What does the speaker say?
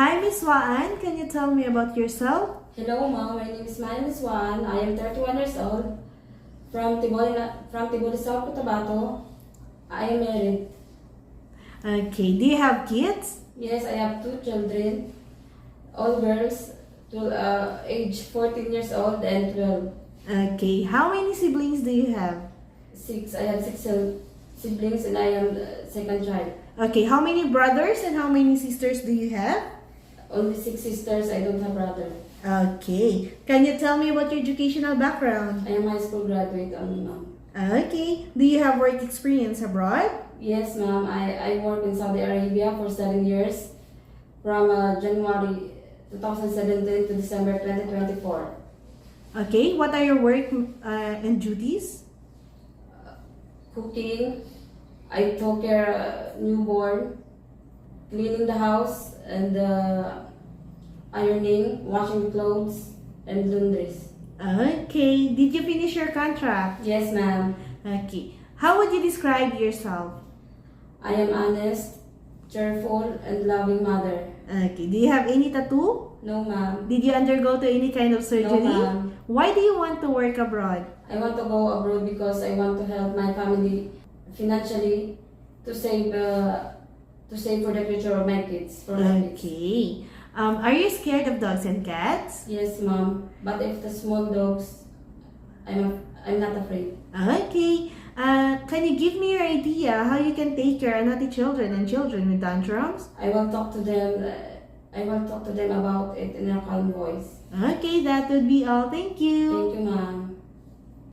Hi, Miss Waan. Can you tell me about yourself? Hello, Mom. My name is Manny Swan. I am 31 years old from Tiboli, South Cotabato. I am married. Okay. Do you have kids? Yes, I have two children, all girls, to age 14 years old and 12. Okay. How many siblings do you have? Six. I have six siblings and I am second child. Okay. How many brothers and how many sisters do you have? Only six sisters. I don't have brother. Okay. Can you tell me about your educational background? I am high school graduate only, Mom. Okay. Do you have work experience abroad? Yes, Mom. I work in Saudi Arabia for 7 years from January 2017 to December 2024. Okay. What are your work and duties? Cooking, I took care newborn, cleaning the house and ironing, washing clothes and laundries. Okay. Did you finish your contract? Yes, ma'am. Okay. How would you describe yourself? I am honest, cheerful, and loving mother. Okay. Do you have any tattoo? No, ma'am. Did you undergo to any kind of surgery? No, ma'am. Why do you want to work abroad? I want to go abroad because I want to help my family financially to save for the future of my kids. For my kids. Okay. Are you scared of dogs and cats? Yes, ma'am. But if the small dogs, I'm not afraid. Okay. Can you give me your idea how you can take care of naughty children and children with tantrums? I will talk to them. I will talk to them about it in a calm voice. Okay, that would be all. Thank you. Thank you, ma'am.